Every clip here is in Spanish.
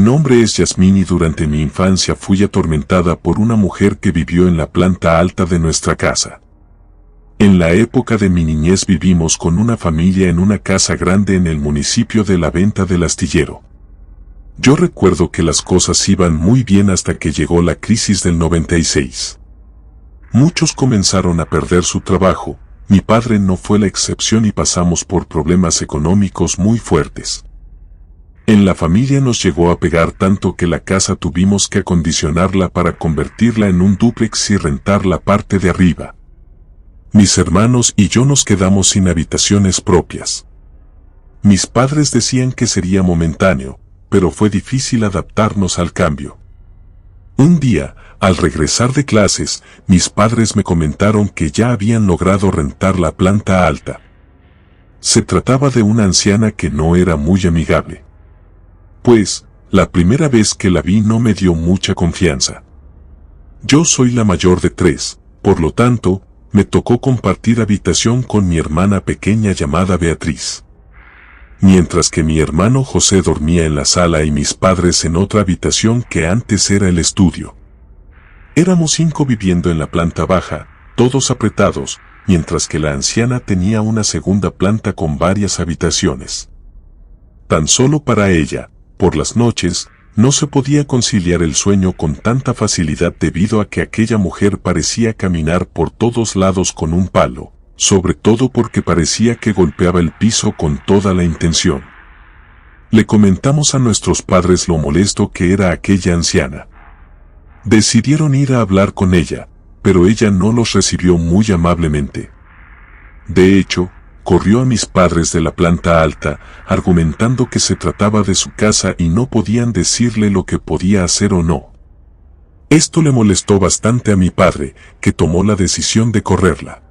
nombre es Yasmín y durante mi infancia fui atormentada por una mujer que vivió en la planta alta de nuestra casa. En la época de mi niñez vivimos con una familia en una casa grande en el municipio de La Venta del Astillero. Yo recuerdo que las cosas iban muy bien hasta que llegó la crisis del 96. Muchos comenzaron a perder su trabajo, mi padre no fue la excepción y pasamos por problemas económicos muy fuertes. En la familia nos llegó a pegar tanto que la casa tuvimos que acondicionarla para convertirla en un dúplex y rentar la parte de arriba. Mis hermanos y yo nos quedamos sin habitaciones propias. Mis padres decían que sería momentáneo, pero fue difícil adaptarnos al cambio. Un día, al regresar de clases, mis padres me comentaron que ya habían logrado rentar la planta alta. Se trataba de una anciana que no era muy amigable. Pues, la primera vez que la vi no me dio mucha confianza. Yo soy la mayor de 3, por lo tanto, me tocó compartir habitación con mi hermana pequeña llamada Beatriz. Mientras que mi hermano José dormía en la sala y mis padres en otra habitación que antes era el estudio. Éramos 5 viviendo en la planta baja, todos apretados, mientras que la anciana tenía una segunda planta con varias habitaciones. Tan solo para ella, por las noches, no se podía conciliar el sueño con tanta facilidad debido a que aquella mujer parecía caminar por todos lados con un palo, sobre todo porque parecía que golpeaba el piso con toda la intención. Le comentamos a nuestros padres lo molesto que era aquella anciana. Decidieron ir a hablar con ella, pero ella no los recibió muy amablemente. De hecho, corrió a mis padres de la planta alta, argumentando que se trataba de su casa y no podían decirle lo que podía hacer o no. Esto le molestó bastante a mi padre, que tomó la decisión de correrla.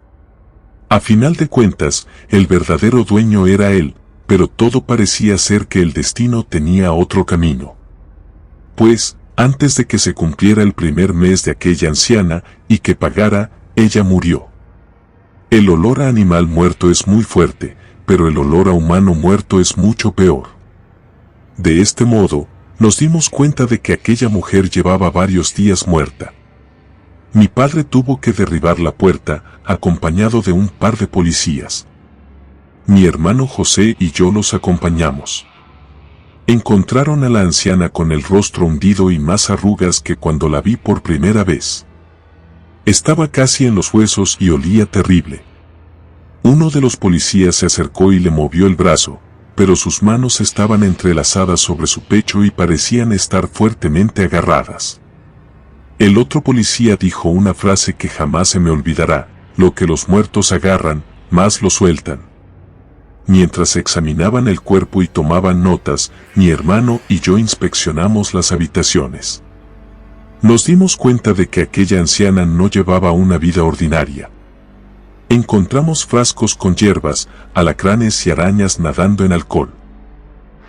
A final de cuentas, el verdadero dueño era él, pero todo parecía ser que el destino tenía otro camino. Pues, antes de que se cumpliera el primer mes de aquella anciana y que pagara, ella murió. El olor a animal muerto es muy fuerte, pero el olor a humano muerto es mucho peor. De este modo, nos dimos cuenta de que aquella mujer llevaba varios días muerta. Mi padre tuvo que derribar la puerta, acompañado de un par de policías. Mi hermano José y yo los acompañamos. Encontraron a la anciana con el rostro hundido y más arrugas que cuando la vi por primera vez. Estaba casi en los huesos y olía terrible. Uno de los policías se acercó y le movió el brazo, pero sus manos estaban entrelazadas sobre su pecho y parecían estar fuertemente agarradas. El otro policía dijo una frase que jamás se me olvidará: lo que los muertos agarran, más lo sueltan. Mientras examinaban el cuerpo y tomaban notas, mi hermano y yo inspeccionamos las habitaciones. Nos dimos cuenta de que aquella anciana no llevaba una vida ordinaria. Encontramos frascos con hierbas, alacranes y arañas nadando en alcohol.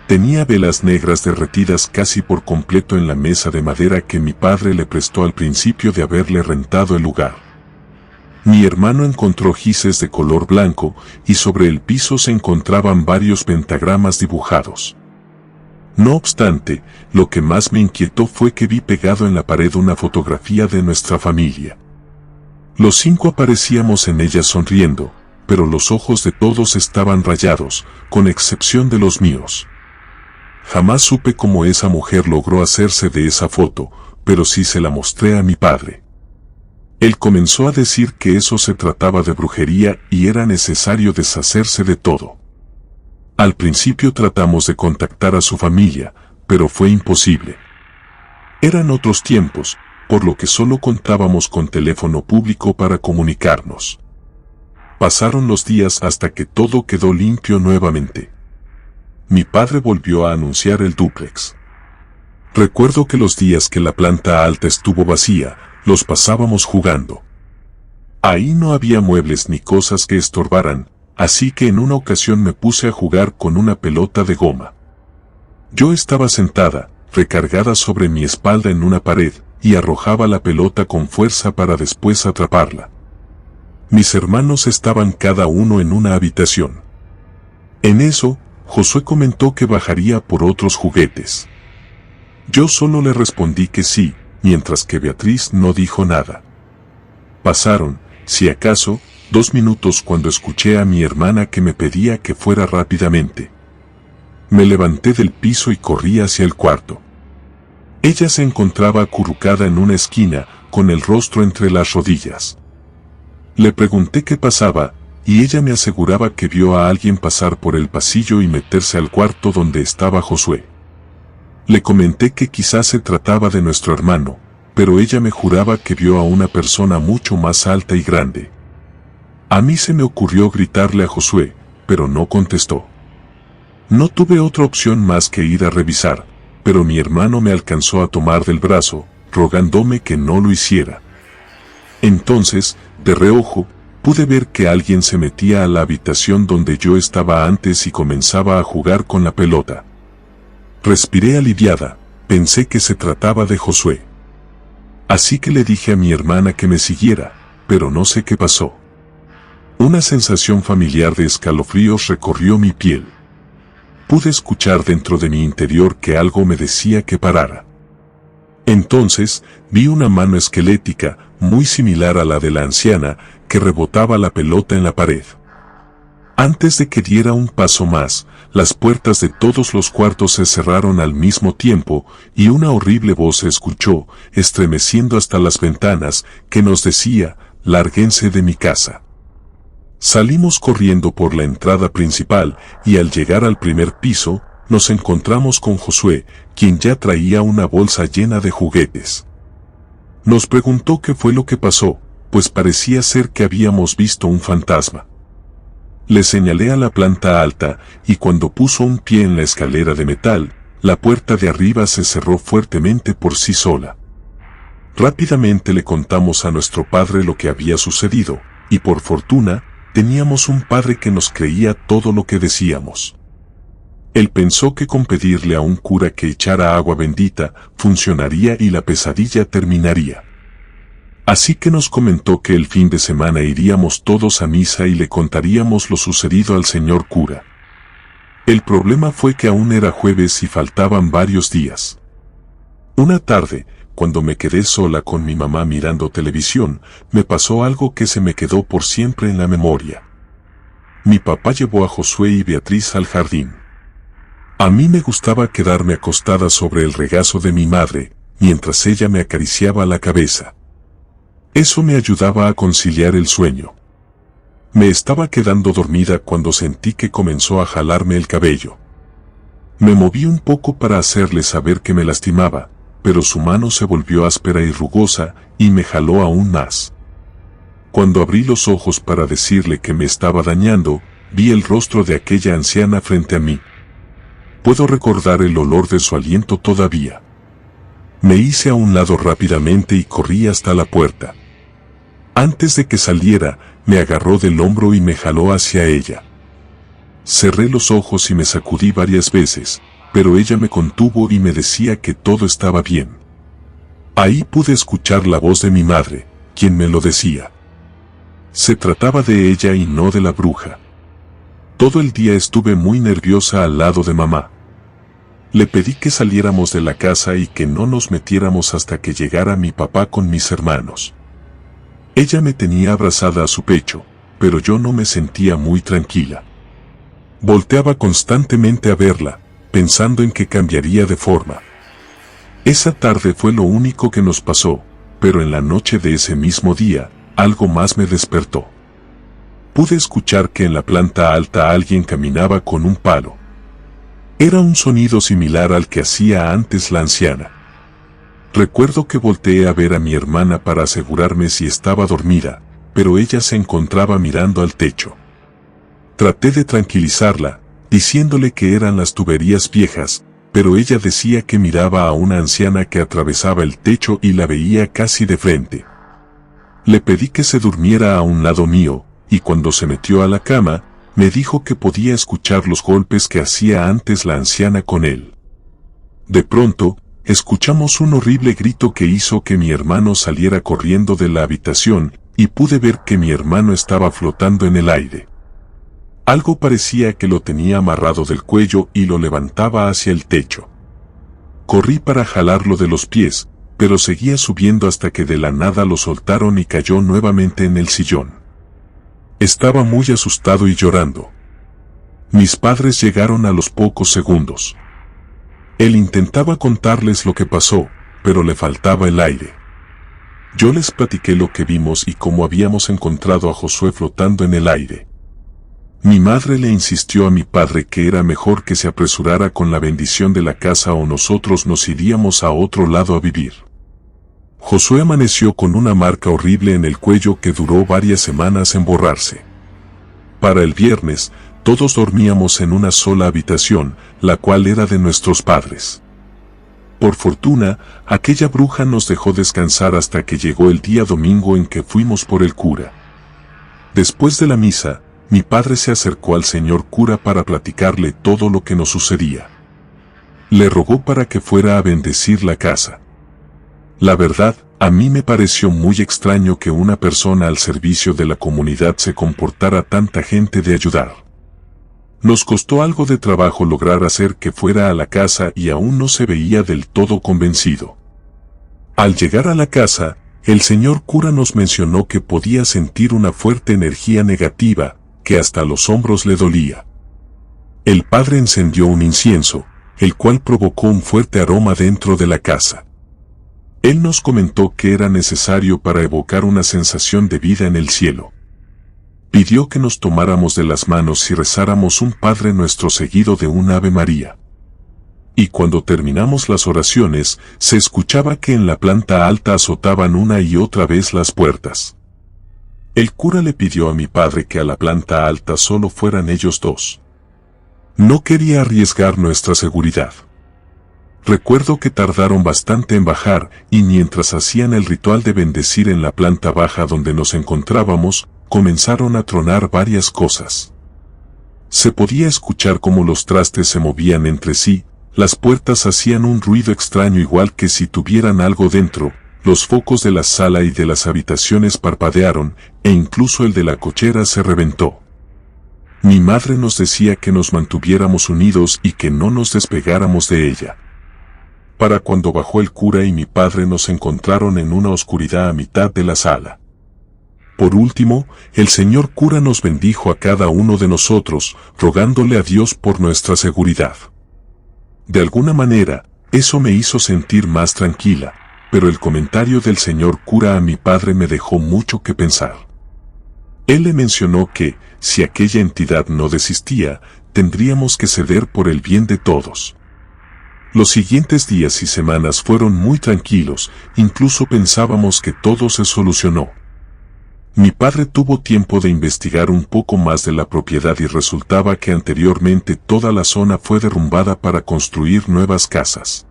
Tenía velas negras derretidas casi por completo en la mesa de madera que mi padre le prestó al principio de haberle rentado el lugar. Mi hermano encontró gises de color blanco y sobre el piso se encontraban varios pentagramas dibujados. No obstante, lo que más me inquietó fue que vi pegado en la pared una fotografía de nuestra familia. Los 5 aparecíamos en ella sonriendo, pero los ojos de todos estaban rayados, con excepción de los míos. Jamás supe cómo esa mujer logró hacerse de esa foto, pero sí se la mostré a mi padre. Él comenzó a decir que eso se trataba de brujería y era necesario deshacerse de todo. Al principio tratamos de contactar a su familia, pero fue imposible. Eran otros tiempos, por lo que solo contábamos con teléfono público para comunicarnos. Pasaron los días hasta que todo quedó limpio nuevamente. Mi padre volvió a anunciar el dúplex. Recuerdo que los días que la planta alta estuvo vacía, los pasábamos jugando. Ahí no había muebles ni cosas que estorbaran, así que en una ocasión me puse a jugar con una pelota de goma. Yo estaba sentada, recargada sobre mi espalda en una pared, y arrojaba la pelota con fuerza para después atraparla. Mis hermanos estaban cada uno en una habitación. En eso, Josué comentó que bajaría por otros juguetes. Yo solo le respondí que sí, mientras que Beatriz no dijo nada. Pasaron, si acaso, 2 minutos cuando escuché a mi hermana que me pedía que fuera rápidamente. Me levanté del piso y corrí hacia el cuarto. Ella se encontraba acurrucada en una esquina, con el rostro entre las rodillas. Le pregunté qué pasaba, y ella me aseguraba que vio a alguien pasar por el pasillo y meterse al cuarto donde estaba Josué. Le comenté que quizás se trataba de nuestro hermano, pero ella me juraba que vio a una persona mucho más alta y grande. A mí se me ocurrió gritarle a Josué, pero no contestó. No tuve otra opción más que ir a revisar, pero mi hermano me alcanzó a tomar del brazo, rogándome que no lo hiciera. Entonces, de reojo, pude ver que alguien se metía a la habitación donde yo estaba antes y comenzaba a jugar con la pelota. Respiré aliviada, pensé que se trataba de Josué. Así que le dije a mi hermana que me siguiera, pero no sé qué pasó. Una sensación familiar de escalofríos recorrió mi piel. Pude escuchar dentro de mi interior que algo me decía que parara. Entonces, vi una mano esquelética, muy similar a la de la anciana, que rebotaba la pelota en la pared. Antes de que diera un paso más, las puertas de todos los cuartos se cerraron al mismo tiempo, y una horrible voz se escuchó, estremeciendo hasta las ventanas, que nos decía, «Lárguense de mi casa». Salimos corriendo por la entrada principal, y al llegar al primer piso, nos encontramos con Josué, quien ya traía una bolsa llena de juguetes. Nos preguntó qué fue lo que pasó, pues parecía ser que habíamos visto un fantasma. Le señalé a la planta alta, y cuando puso un pie en la escalera de metal, la puerta de arriba se cerró fuertemente por sí sola. Rápidamente le contamos a nuestro padre lo que había sucedido, y por fortuna, teníamos un padre que nos creía todo lo que decíamos. Él pensó que con pedirle a un cura que echara agua bendita, funcionaría y la pesadilla terminaría. Así que nos comentó que el fin de semana iríamos todos a misa y le contaríamos lo sucedido al señor cura. El problema fue que aún era jueves y faltaban varios días. Una tarde, cuando me quedé sola con mi mamá mirando televisión, me pasó algo que se me quedó por siempre en la memoria. Mi papá llevó a Josué y Beatriz al jardín. A mí me gustaba quedarme acostada sobre el regazo de mi madre, mientras ella me acariciaba la cabeza. Eso me ayudaba a conciliar el sueño. Me estaba quedando dormida cuando sentí que comenzó a jalarme el cabello. Me moví un poco para hacerle saber que me lastimaba, pero su mano se volvió áspera y rugosa, y me jaló aún más. Cuando abrí los ojos para decirle que me estaba dañando, vi el rostro de aquella anciana frente a mí. Puedo recordar el olor de su aliento todavía. Me hice a un lado rápidamente y corrí hasta la puerta. Antes de que saliera, me agarró del hombro y me jaló hacia ella. Cerré los ojos y me sacudí varias veces, pero ella me contuvo y me decía que todo estaba bien. Ahí pude escuchar la voz de mi madre, quien me lo decía. Se trataba de ella y no de la bruja. Todo el día estuve muy nerviosa al lado de mamá. Le pedí que saliéramos de la casa y que no nos metiéramos hasta que llegara mi papá con mis hermanos. Ella me tenía abrazada a su pecho, pero yo no me sentía muy tranquila. Volteaba constantemente a verla, pensando en que cambiaría de forma. Esa tarde fue lo único que nos pasó, pero en la noche de ese mismo día, algo más me despertó. Pude escuchar que en la planta alta alguien caminaba con un palo. Era un sonido similar al que hacía antes la anciana. Recuerdo que volteé a ver a mi hermana para asegurarme si estaba dormida, pero ella se encontraba mirando al techo. Traté de tranquilizarla, diciéndole que eran las tuberías viejas, pero ella decía que miraba a una anciana que atravesaba el techo y la veía casi de frente. Le pedí que se durmiera a un lado mío, y cuando se metió a la cama, me dijo que podía escuchar los golpes que hacía antes la anciana con él. De pronto, escuchamos un horrible grito que hizo que mi hermano saliera corriendo de la habitación, y pude ver que mi hermano estaba flotando en el aire. Algo parecía que lo tenía amarrado del cuello y lo levantaba hacia el techo. Corrí para jalarlo de los pies, pero seguía subiendo hasta que de la nada lo soltaron y cayó nuevamente en el sillón. Estaba muy asustado y llorando. Mis padres llegaron a los pocos segundos. Él intentaba contarles lo que pasó, pero le faltaba el aire. Yo les platiqué lo que vimos y cómo habíamos encontrado a Josué flotando en el aire. Mi madre le insistió a mi padre que era mejor que se apresurara con la bendición de la casa o nosotros nos iríamos a otro lado a vivir. Josué amaneció con una marca horrible en el cuello que duró varias semanas en borrarse. Para el viernes, todos dormíamos en una sola habitación, la cual era de nuestros padres. Por fortuna, aquella bruja nos dejó descansar hasta que llegó el día domingo en que fuimos por el cura. Después de la misa, mi padre se acercó al señor cura para platicarle todo lo que nos sucedía. Le rogó para que fuera a bendecir la casa. La verdad, a mí me pareció muy extraño que una persona al servicio de la comunidad se comportara tanta gente de ayudar. Nos costó algo de trabajo lograr hacer que fuera a la casa y aún no se veía del todo convencido. Al llegar a la casa, el señor cura nos mencionó que podía sentir una fuerte energía negativa, que hasta los hombros le dolía. El padre encendió un incienso, el cual provocó un fuerte aroma dentro de la casa. Él nos comentó que era necesario para evocar una sensación de vida en el cielo. Pidió que nos tomáramos de las manos y rezáramos un Padre Nuestro seguido de un Ave María. Y cuando terminamos las oraciones, se escuchaba que en la planta alta azotaban una y otra vez las puertas. El cura le pidió a mi padre que a la planta alta solo fueran ellos dos. No quería arriesgar nuestra seguridad. Recuerdo que tardaron bastante en bajar y mientras hacían el ritual de bendecir en la planta baja donde nos encontrábamos, comenzaron a tronar varias cosas. Se podía escuchar cómo los trastes se movían entre sí, las puertas hacían un ruido extraño igual que si tuvieran algo dentro, los focos de la sala y de las habitaciones parpadearon, e incluso el de la cochera se reventó. Mi madre nos decía que nos mantuviéramos unidos y que no nos despegáramos de ella. Para cuando bajó el cura y mi padre nos encontraron en una oscuridad a mitad de la sala. Por último, el señor cura nos bendijo a cada uno de nosotros, rogándole a Dios por nuestra seguridad. De alguna manera, eso me hizo sentir más tranquila, pero el comentario del señor cura a mi padre me dejó mucho que pensar. Él le mencionó que, si aquella entidad no desistía, tendríamos que ceder por el bien de todos. Los siguientes días y semanas fueron muy tranquilos, incluso pensábamos que todo se solucionó. Mi padre tuvo tiempo de investigar un poco más de la propiedad y resultaba que anteriormente toda la zona fue derrumbada para construir nuevas casas.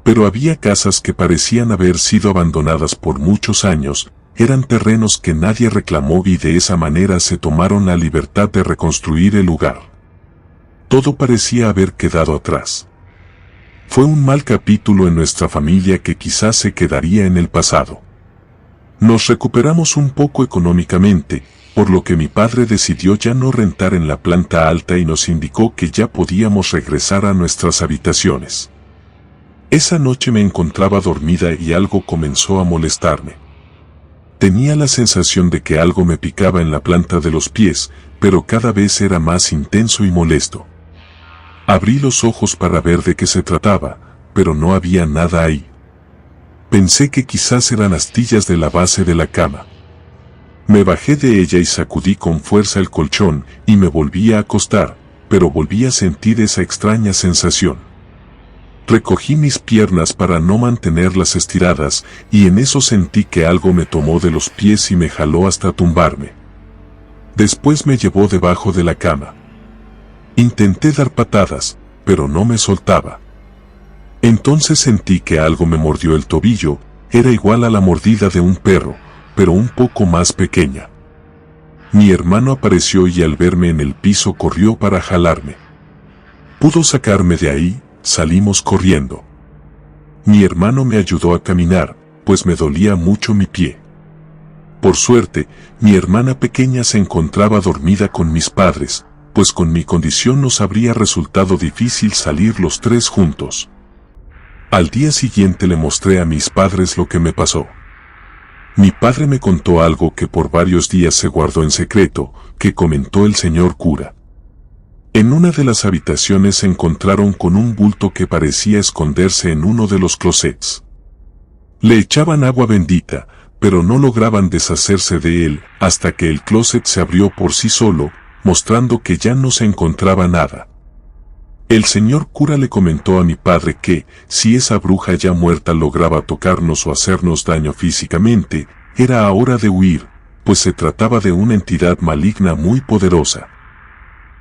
Pero había casas que parecían haber sido abandonadas por muchos años, eran terrenos que nadie reclamó y de esa manera se tomaron la libertad de reconstruir el lugar. Todo parecía haber quedado atrás. Fue un mal capítulo en nuestra familia que quizás se quedaría en el pasado. Nos recuperamos un poco económicamente, por lo que mi padre decidió ya no rentar en la planta alta y nos indicó que ya podíamos regresar a nuestras habitaciones. Esa noche me encontraba dormida y algo comenzó a molestarme. Tenía la sensación de que algo me picaba en la planta de los pies, pero cada vez era más intenso y molesto. Abrí los ojos para ver de qué se trataba, pero no había nada ahí. Pensé que quizás eran astillas de la base de la cama. Me bajé de ella y sacudí con fuerza el colchón y me volví a acostar, pero volví a sentir esa extraña sensación. Recogí mis piernas para no mantenerlas estiradas y en eso sentí que algo me tomó de los pies y me jaló hasta tumbarme. Después me llevó debajo de la cama. Intenté dar patadas, pero no me soltaba. Entonces sentí que algo me mordió el tobillo, era igual a la mordida de un perro, pero un poco más pequeña. Mi hermano apareció y al verme en el piso corrió para jalarme. Pudo sacarme de ahí, salimos corriendo. Mi hermano me ayudó a caminar, pues me dolía mucho mi pie. Por suerte, mi hermana pequeña se encontraba dormida con mis padres, pues con mi condición nos habría resultado difícil salir los tres juntos. Al día siguiente le mostré a mis padres lo que me pasó. Mi padre me contó algo que por varios días se guardó en secreto, que comentó el señor cura. En una de las habitaciones se encontraron con un bulto que parecía esconderse en uno de los closets. Le echaban agua bendita, pero no lograban deshacerse de él, hasta que el closet se abrió por sí solo, mostrando que ya no se encontraba nada. El señor cura le comentó a mi padre que, si esa bruja ya muerta lograba tocarnos o hacernos daño físicamente, era hora de huir, pues se trataba de una entidad maligna muy poderosa.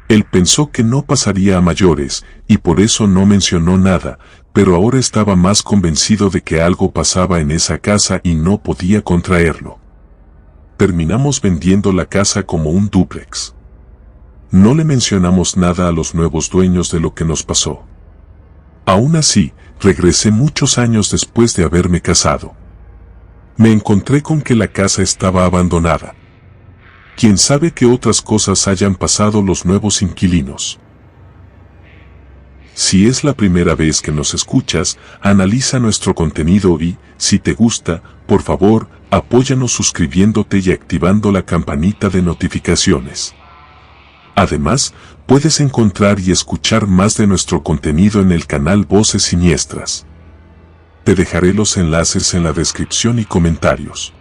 Él pensó que no pasaría a mayores, y por eso no mencionó nada, pero ahora estaba más convencido de que algo pasaba en esa casa y no podía contraerlo. Terminamos vendiendo la casa como un dúplex. No le mencionamos nada a los nuevos dueños de lo que nos pasó. Aún así, regresé muchos años después de haberme casado. Me encontré con que la casa estaba abandonada. Quién sabe qué otras cosas hayan pasado los nuevos inquilinos. Si es la primera vez que nos escuchas, analiza nuestro contenido y, si te gusta, por favor, apóyanos suscribiéndote y activando la campanita de notificaciones. Además, puedes encontrar y escuchar más de nuestro contenido en el canal Voces Siniestras. Te dejaré los enlaces en la descripción y comentarios.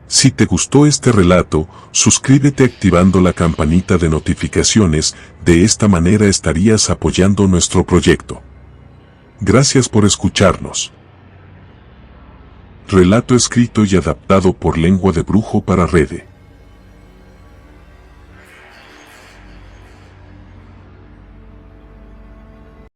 Si te gustó este relato, suscríbete activando la campanita de notificaciones, de esta manera estarías apoyando nuestro proyecto. Gracias por escucharnos. Relato escrito y adaptado por Lengua de Brujo para Rede.